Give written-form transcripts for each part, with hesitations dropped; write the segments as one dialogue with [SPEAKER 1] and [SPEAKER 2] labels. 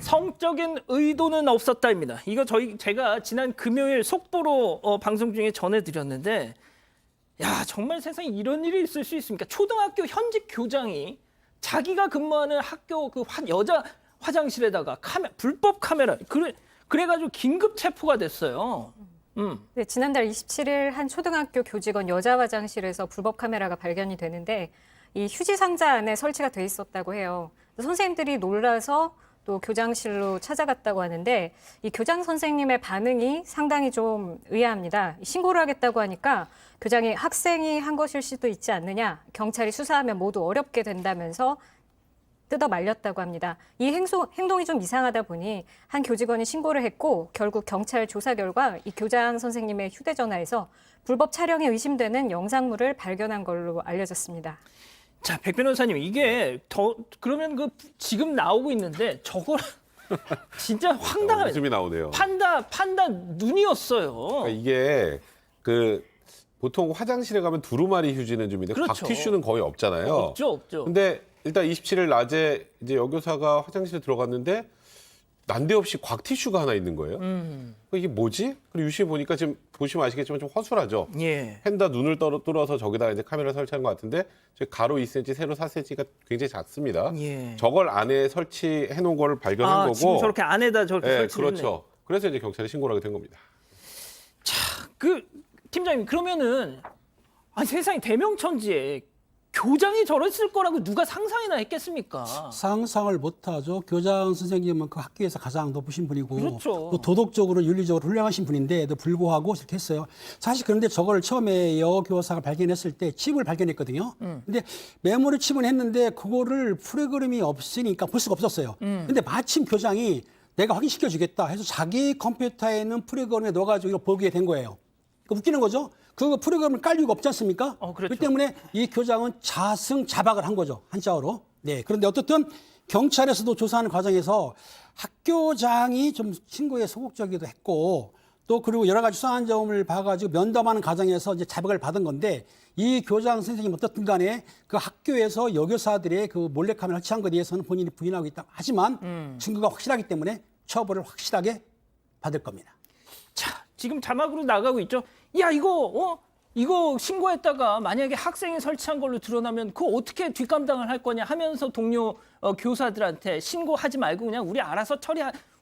[SPEAKER 1] 성적인 의도는 없었다입니다. 이거 제가 지난 금요일 속보로 방송 중에 전해드렸는데, 야 정말 세상에 이런 일이 있을 수 있습니까? 초등학교 현직 교장이 자기가 근무하는 학교 그 여자 화장실에다가 불법 카메라 그래가지고 긴급 체포가 됐어요.
[SPEAKER 2] 네, 지난달 27일 한 초등학교 교직원 여자 화장실에서 불법 카메라가 발견이 되는데 이 휴지 상자 안에 설치가 돼 있었다고 해요. 선생님들이 놀라서 또 교장실로 찾아갔다고 하는데 이 교장 선생님의 반응이 상당히 좀 의아합니다. 신고를 하겠다고 하니까 교장이 학생이 한 것일 수도 있지 않느냐, 경찰이 수사하면 모두 어렵게 된다면서 뜯어 말렸다고 합니다. 이 행동이 좀 이상하다 보니 한 교직원이 신고를 했고 결국 경찰 조사 결과 이 교장 선생님의 휴대전화에서 불법 촬영에 의심되는 영상물을 발견한 걸로 알려졌습니다.
[SPEAKER 1] 자, 백 변호사님, 이게 그러면 지금 나오고 있는데 저걸 진짜 황당한
[SPEAKER 3] 웃음이 나오네요.
[SPEAKER 1] 판다 눈이었어요.
[SPEAKER 3] 그러니까 이게 보통 화장실에 가면 두루마리 휴지는 좀 있는데
[SPEAKER 1] 그렇죠.
[SPEAKER 3] 곽티슈는 거의 없잖아요.
[SPEAKER 1] 없죠.
[SPEAKER 3] 근데 일단 27일 낮에 이제 여교사가 화장실에 들어갔는데 난데없이 곽티슈가 하나 있는 거예요. 이게 뭐지? 그리고 유심히 보니까 지금 보시면 아시겠지만 좀 허술하죠.
[SPEAKER 1] 예.
[SPEAKER 3] 펜다 눈을 뚫어서 저기다가 이제 카메라 설치한 것 같은데 가로 2cm, 세로 4cm가 굉장히 작습니다.
[SPEAKER 1] 예.
[SPEAKER 3] 저걸 안에 설치해 놓은 걸 발견한 거고.
[SPEAKER 1] 지금 저렇게 안에다 저렇게
[SPEAKER 3] 네,
[SPEAKER 1] 설치를
[SPEAKER 3] 그렇죠.
[SPEAKER 1] 했네.
[SPEAKER 3] 그래서 이제 경찰에 신고를 하게 된 겁니다.
[SPEAKER 1] 팀장님, 그러면은 세상에 대명천지에 교장이 저랬을 거라고 누가 상상이나 했겠습니까?
[SPEAKER 4] 상상을 못하죠. 교장 선생님은 그 학교에서 가장 높으신 분이고
[SPEAKER 1] 그렇죠.
[SPEAKER 4] 또 도덕적으로 윤리적으로 훌륭하신 분인데도 불구하고 이렇게 했어요. 사실 그런데 저걸 처음에 여교사가 발견했을 때 칩을 발견했거든요. 근데 메모리 칩은 했는데 그거를 프로그램이 없으니까 볼 수가 없었어요. 근데 마침 교장이 내가 확인시켜 주겠다 해서 자기 컴퓨터에 있는 프로그램에 넣어가지고 이걸 보게 된 거예요. 웃기는 거죠. 그 프로그램을 깔 이유가 없지 않습니까?
[SPEAKER 1] 그렇죠.
[SPEAKER 4] 그렇기 때문에 이 교장은 자승자박을 한 거죠. 한자어로. 네. 그런데 어떻든 경찰에서도 조사하는 과정에서 학교장이 좀 신고에 소극적이기도 했고 또 그리고 여러 가지 수상한 점을 봐가지고 면담하는 과정에서 이제 자백을 받은 건데 이 교장 선생님 어떻든 간에 그 학교에서 여교사들의 그 몰래카메라 설치한 것에 대해서는 본인이 부인하고 있다. 하지만 증거가 확실하기 때문에 처벌을 확실하게 받을 겁니다.
[SPEAKER 1] 자, 지금 자막으로 나가고 있죠. 야, 이거 신고했다가 만약에 학생이 설치한 걸로 드러나면 그거 어떻게 뒷감당을 할 거냐 하면서 동료 교사들한테 신고하지 말고 그냥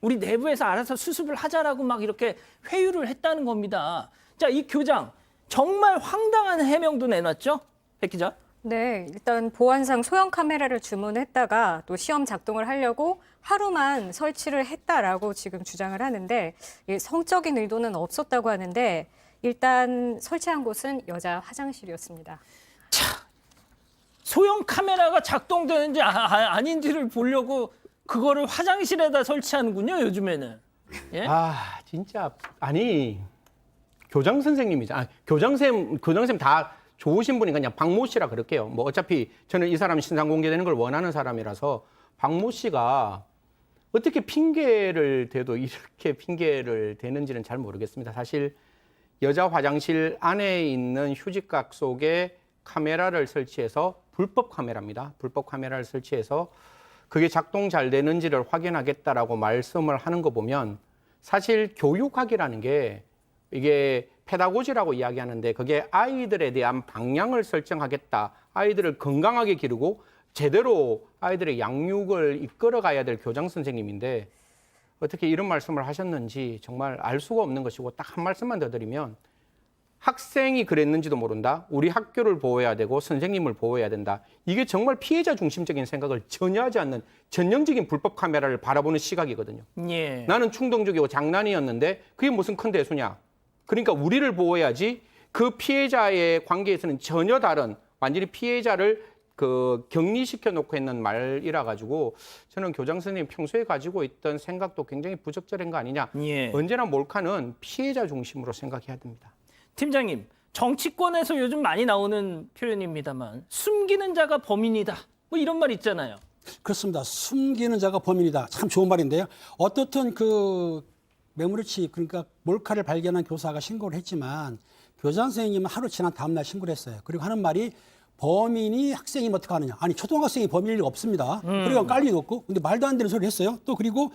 [SPEAKER 1] 우리 내부에서 알아서 수습을 하자라고 막 이렇게 회유를 했다는 겁니다. 자, 이 교장 정말 황당한 해명도 내놨죠? 백 기자.
[SPEAKER 2] 네, 일단 보안상 소형 카메라를 주문했다가 또 시험 작동을 하려고 하루만 설치를 했다라고 지금 주장을 하는데 성적인 의도는 없었다고 하는데 일단 설치한 곳은 여자 화장실이었습니다.
[SPEAKER 1] 자, 소형 카메라가 작동되는지 아닌지를 보려고 그거를 화장실에다 설치하는군요, 요즘에는. 예?
[SPEAKER 5] 진짜 아니 교장 선생님이죠. 교장쌤 다 좋으신 분이 그냥 박모 씨라 그럴게요. 뭐 어차피 저는 이 사람 신상 공개되는 걸 원하는 사람이라서 박모 씨가 어떻게 핑계를 대도 이렇게 핑계를 대는지는 잘 모르겠습니다. 사실 여자 화장실 안에 있는 휴지각 속에 카메라를 설치해서 불법 카메라입니다. 불법 카메라를 설치해서 그게 작동 잘 되는지를 확인하겠다라고 말씀을 하는 거 보면 사실 교육학이라는 게 이게 페다고지라고 이야기하는데 그게 아이들에 대한 방향을 설정하겠다. 아이들을 건강하게 기르고 제대로 아이들의 양육을 이끌어 가야 될 교장 선생님인데 어떻게 이런 말씀을 하셨는지 정말 알 수가 없는 것이고 딱 한 말씀만 더 드리면 학생이 그랬는지도 모른다. 우리 학교를 보호해야 되고 선생님을 보호해야 된다. 이게 정말 피해자 중심적인 생각을 전혀 하지 않는 전형적인 불법 카메라를 바라보는 시각이거든요.
[SPEAKER 1] 예.
[SPEAKER 5] 나는 충동적이고 장난이었는데 그게 무슨 큰 대수냐. 그러니까 우리를 보호해야지 그 피해자의 관계에서는 전혀 다른 완전히 피해자를 격리시켜 놓고 있는 말이라 가지고 저는 교장 선생님 평소에 가지고 있던 생각도 굉장히 부적절한 거 아니냐.
[SPEAKER 1] 예.
[SPEAKER 5] 언제나 몰카는 피해자 중심으로 생각해야 됩니다.
[SPEAKER 1] 팀장님, 정치권에서 요즘 많이 나오는 표현입니다만 숨기는 자가 범인이다. 뭐 이런 말 있잖아요.
[SPEAKER 4] 그렇습니다. 숨기는 자가 범인이다. 참 좋은 말인데요. 어떻든 메모리칩 그러니까 몰카를 발견한 교사가 신고를 했지만 교장 선생님은 하루 지난 다음 날 신고를 했어요. 그리고 하는 말이 범인이 학생이면 어떻게 하느냐. 아니 초등학생이 범인일 리가 없습니다. 그러니까 깔 리도 없고. 근데 말도 안 되는 소리를 했어요. 또 그리고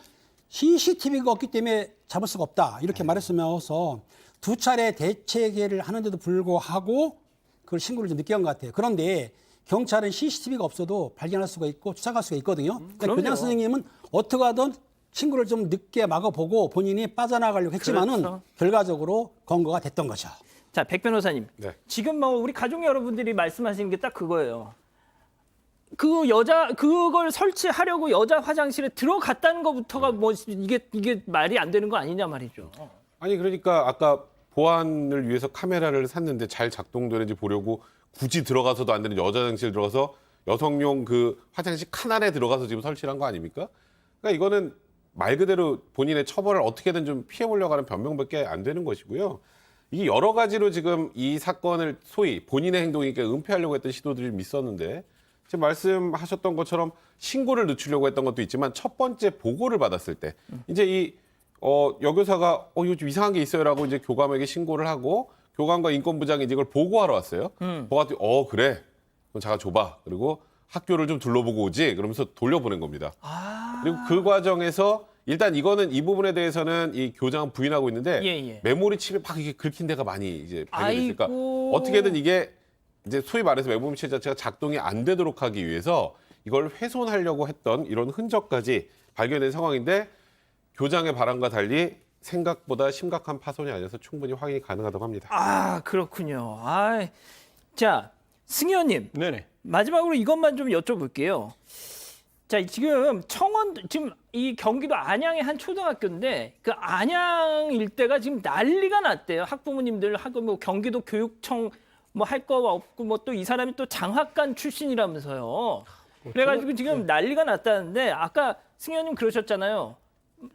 [SPEAKER 4] CCTV가 없기 때문에 잡을 수가 없다. 이렇게 말했으면서 두 차례 대체계를 하는데도 불구하고 그걸 신고를 좀 늦게 한 것 같아요. 그런데 경찰은 CCTV가 없어도 발견할 수가 있고 추적할 수가 있거든요. 그러니까
[SPEAKER 1] 그럼요.
[SPEAKER 4] 교장 선생님은 어떻게 하든 신고를 좀 늦게 막아보고 본인이 빠져나가려고 했지만은
[SPEAKER 1] 그렇죠.
[SPEAKER 4] 결과적으로 검거가 됐던 거죠.
[SPEAKER 1] 자, 백 변호사님.
[SPEAKER 3] 네.
[SPEAKER 1] 지금 뭐 우리 가족 여러분들이 말씀하시는 게 딱 그거예요. 그걸 설치하려고 여자 화장실에 들어갔다는 것부터가 뭐 이게 말이 안 되는 거 아니냐 말이죠.
[SPEAKER 3] 아니 그러니까 아까 보안을 위해서 카메라를 샀는데 잘 작동되는지 보려고 굳이 들어가서도 안 되는 여자 화장실 들어가서 여성용 그 화장실 칸 안에 들어가서 지금 설치한 거 아닙니까? 그러니까 이거는 말 그대로 본인의 처벌을 어떻게든 좀 피해보려고 하는 변명밖에 안 되는 것이고요. 이게 여러 가지로 지금 이 사건을 소위 본인의 행동이니까 은폐하려고 했던 시도들이 좀 있었는데 지금 말씀하셨던 것처럼 신고를 늦추려고 했던 것도 있지만 첫 번째 보고를 받았을 때 이제 이 여교사가 이거 좀 이상한 게 있어요라고 이제 교감에게 신고를 하고 교감과 인권부장이 이제 이걸 보고하러 왔어요. 보고했더니 그래. 그럼 잠깐 줘봐. 그리고 학교를 좀 둘러보고 오지. 그러면서 돌려보낸 겁니다. 그리고 그 과정에서 일단 이거는 이 부분에 대해서는 이 교장은 부인하고 있는데
[SPEAKER 1] 예.
[SPEAKER 3] 메모리 칩에 막 이게 긁힌 데가 많이 이제 발견됐으니까
[SPEAKER 1] 아이고.
[SPEAKER 3] 어떻게든 이게 이제 소위 말해서 메모리 칩 자체가 작동이 안 되도록 하기 위해서 이걸 훼손하려고 했던 이런 흔적까지 발견된 상황인데 교장의 바람과 달리 생각보다 심각한 파손이 아니어서 충분히 확인이 가능하다고 합니다.
[SPEAKER 1] 아, 그렇군요. 자, 승현님.
[SPEAKER 5] 네네.
[SPEAKER 1] 마지막으로 이것만 좀 여쭤볼게요. 자, 지금 지금 이 경기도 안양의 한 초등학교인데 그 안양 일대가 지금 난리가 났대요. 학부모님들 하고 뭐 경기도 교육청 뭐 할 거 없고 뭐 또 이 사람이 또 장학관 출신이라면서요. 그래가지고 지금 난리가 났다는데 아까 승현님 그러셨잖아요.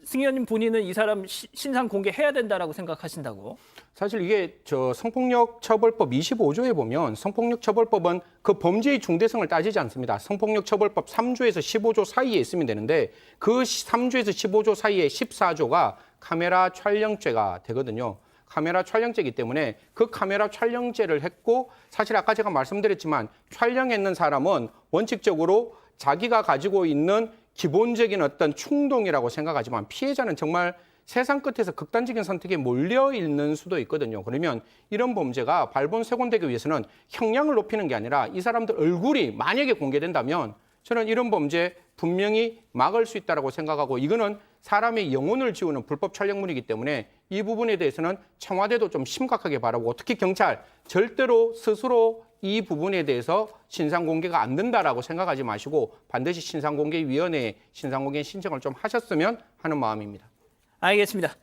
[SPEAKER 1] 승현님 본인은 이 사람 신상 공개해야 된다라고 생각하신다고.
[SPEAKER 5] 사실 이게 성폭력 처벌법 25조에 보면 성폭력 처벌법은 그 범죄의 중대성을 따지지 않습니다. 성폭력 처벌법 3조에서 15조 사이에 있으면 되는데 그 3조에서 15조 사이에 14조가 카메라 촬영죄가 되거든요. 카메라 촬영죄이기 때문에 그 카메라 촬영죄를 했고 사실 아까 제가 말씀드렸지만 촬영했는 사람은 원칙적으로 자기가 가지고 있는 기본적인 어떤 충동이라고 생각하지만 피해자는 정말 세상 끝에서 극단적인 선택에 몰려 있는 수도 있거든요. 그러면 이런 범죄가 발본색원되기 위해서는 형량을 높이는 게 아니라 이 사람들 얼굴이 만약에 공개된다면 저는 이런 범죄 분명히 막을 수 있다고 생각하고 이거는 사람의 영혼을 지우는 불법 촬영물이기 때문에 이 부분에 대해서는 청와대도 좀 심각하게 바라고 특히 경찰 절대로 스스로 이 부분에 대해서 신상 공개가 안 된다라고 생각하지 마시고 반드시 신상공개위원회에 신상공개 신청을 좀 하셨으면 하는 마음입니다.
[SPEAKER 1] 알겠습니다.